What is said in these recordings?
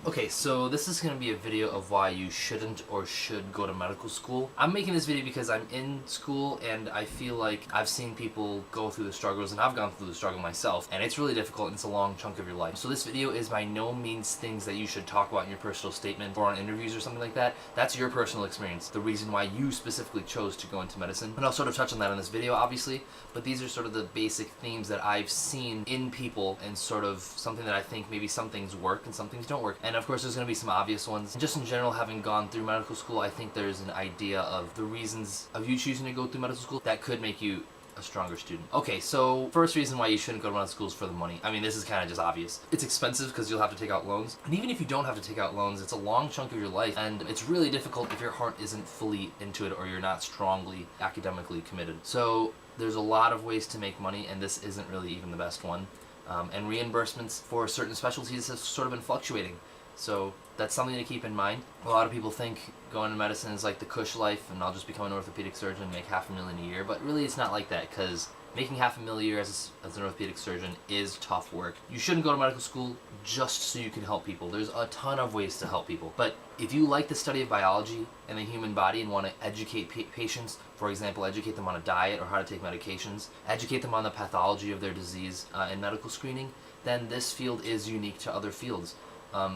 Okay, so this is going to be a video of why you shouldn't or should go to medical school. I'm making this video because I'm in school and I feel like I've seen people go through the struggles, and I've gone through the struggle myself, and it's really difficult and it's a long chunk of your life. So this video is by no means things that you should talk about in your personal statement or on interviews or something like that. That's your personal experience, the reason why you specifically chose to go into medicine. And I'll sort of touch on that in this video, obviously, but these are sort of the basic themes that I've seen in people and sort of something that I think maybe some things work and some things don't work. And of course there's going to be some obvious ones. And just in general, having gone through medical school, I think there's an idea of the reasons of you choosing to go through medical school that could make you a stronger student. Okay, so first reason why you shouldn't go to medical school is for the money. I mean, this is kind of just obvious. It's expensive because you'll have to take out loans. And even if you don't have to take out loans, it's a long chunk of your life, and it's really difficult if your heart isn't fully into it or you're not strongly academically committed. So there's a lot of ways to make money, and this isn't really even the best one. And reimbursements for certain specialties have sort of been fluctuating. So that's something to keep in mind. A lot of people think going to medicine is like the cush life and I'll just become an orthopedic surgeon and make $500,000 a year, but really it's not like that, because making $500,000 a year as an orthopedic surgeon is tough work. You shouldn't go to medical school just so you can help people. There's a ton of ways to help people. But if you like the study of biology and the human body and want to educate patients, for example, educate them on a diet or how to take medications, educate them on the pathology of their disease in medical screening, then this field is unique to other fields.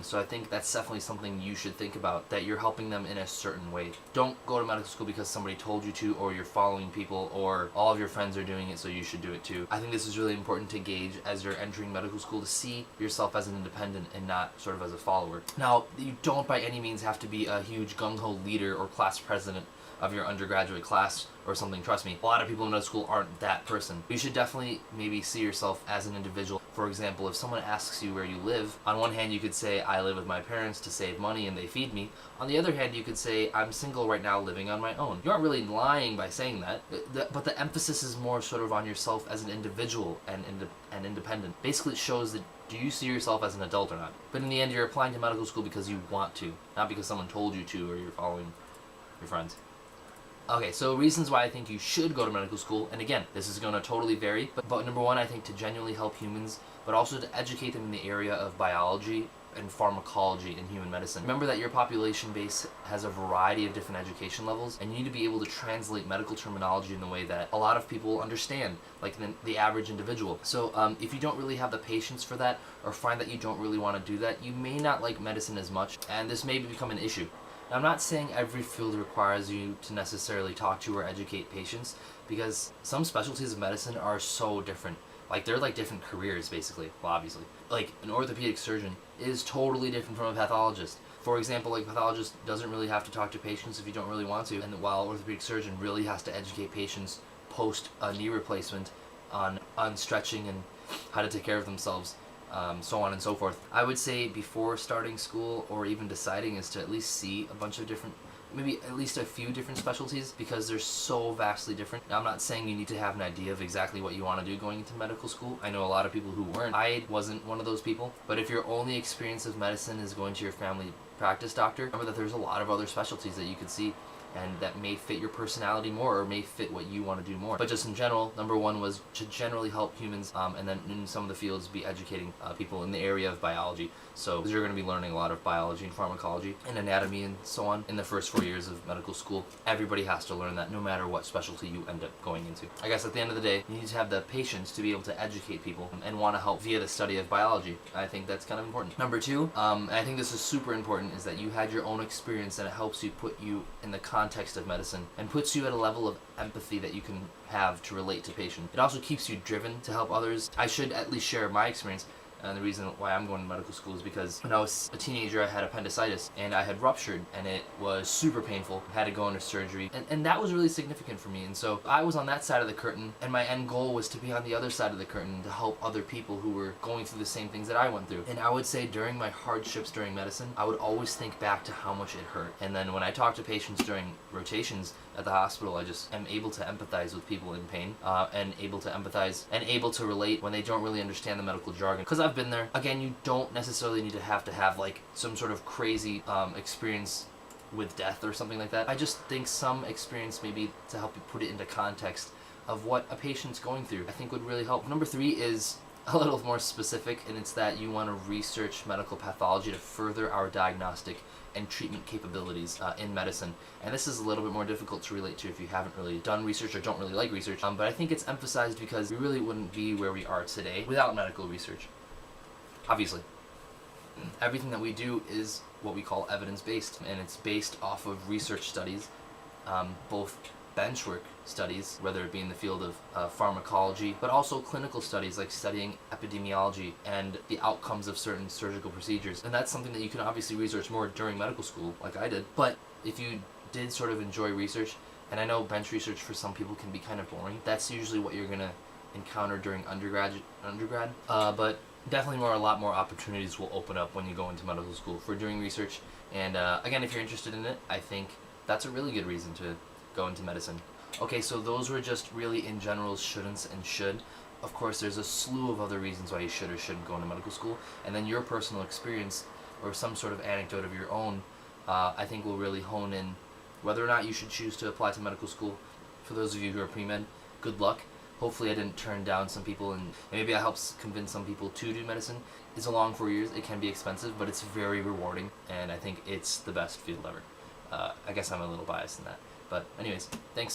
So I think that's definitely something you should think about, that you're helping them in a certain way. Don't go to medical school because somebody told you to, or you're following people, or all of your friends are doing it so you should do it too. I think this is really important to gauge as you're entering medical school, to see yourself as an independent and not sort of as a follower. Now, you don't by any means have to be a huge gung-ho leader or class president of your undergraduate class or something. Trust me, a lot of people in medical school aren't that person. You should definitely maybe see yourself as an individual. For example, if someone asks you where you live, on one hand you could say, I live with my parents to save money and they feed me. On the other hand, you could say, I'm single right now living on my own. You aren't really lying by saying that, but the emphasis is more sort of on yourself as an individual and independent. Basically, it shows that, do you see yourself as an adult or not? But in the end, you're applying to medical school because you want to, not because someone told you to or you're following your friends. Okay, so reasons why I think you should go to medical school, and again, this is going to totally vary, but number one, I think to genuinely help humans, but also to educate them in the area of biology and pharmacology in human medicine. Remember that your population base has a variety of different education levels, and you need to be able to translate medical terminology in the way that a lot of people understand, like the average individual. So if you don't really have the patience for that, or find that you don't really want to do that, you may not like medicine as much, and this may become an issue. Now, I'm not saying every field requires you to necessarily talk to or educate patients, because some specialties of medicine are so different. Like, they're like different careers, basically. Well, obviously. Like, an orthopedic surgeon is totally different from a pathologist. For example, like, a pathologist doesn't really have to talk to patients if you don't really want to, and while an orthopedic surgeon really has to educate patients post a knee replacement on stretching and how to take care of themselves. So on and so forth. I would say before starting school or even deciding is to at least see a bunch of different, maybe at least a few different specialties, because they're so vastly different. Now, I'm not saying you need to have an idea of exactly what you want to do going into medical school. I know a lot of people who weren't. I wasn't one of those people. But if your only experience of medicine is going to your family practice doctor, remember that there's a lot of other specialties that you could see and that may fit your personality more or may fit what you want to do more. But just in general, number one was to generally help humans, and then in some of the fields be educating people in the area of biology. So you're going to be learning a lot of biology and pharmacology and anatomy and so on in the first 4 years of medical school. Everybody has to learn that, no matter what specialty you end up going into. I guess at the end of the day, you need to have the patience to be able to educate people and want to help via the study of biology. I think that's kind of important. Number two, and I think this is super important, is that you had your own experience, and it helps you put you in the context of medicine and puts you at a level of empathy that you can have to relate to patients. It also keeps you driven to help others. I should at least share my experience. And the reason why I'm going to medical school is because when I was a teenager, I had appendicitis and I had ruptured, and it was super painful. I had to go into surgery, and that was really significant for me. And so I was on that side of the curtain, and my end goal was to be on the other side of the curtain to help other people who were going through the same things that I went through. And I would say during my hardships during medicine, I would always think back to how much it hurt. And then when I talk to patients during rotations at the hospital, I just am able to empathize with people in pain, and able to empathize and able to relate when they don't really understand the medical jargon. Because I've been there. Again, you don't necessarily need to have like some sort of crazy experience with death or something like that. I just think some experience, maybe to help you put it into context of what a patient's going through, I think would really help. Number three is a little more specific, and it's that you want to research medical pathology to further our diagnostic and treatment capabilities in medicine. And this is a little bit more difficult to relate to if you haven't really done research or don't really like research, but I think it's emphasized because we really wouldn't be where we are today without medical research. Obviously, everything that we do is what we call evidence-based, and it's based off of research studies, both benchwork studies, whether it be in the field of pharmacology, but also clinical studies like studying epidemiology and the outcomes of certain surgical procedures. And that's something that you can obviously research more during medical school, like I did. But if you did sort of enjoy research, and I know bench research for some people can be kind of boring, that's usually what you're gonna encounter during undergrad. But definitely a lot more opportunities will open up when you go into medical school for doing research. And again, if you're interested in it, I think that's a really good reason to go into medicine. Okay, so those were just really in general shouldn'ts and should. Of course, there's a slew of other reasons why you should or shouldn't go into medical school, and then your personal experience or some sort of anecdote of your own, I think will really hone in whether or not you should choose to apply to medical school. For those of you who are pre-med, good luck. Hopefully I didn't turn down some people, and maybe I helped convince some people to do medicine. It's a long 4 years, it can be expensive, but it's very rewarding, and I think it's the best field ever. I guess I'm a little biased in that. But anyways, thanks.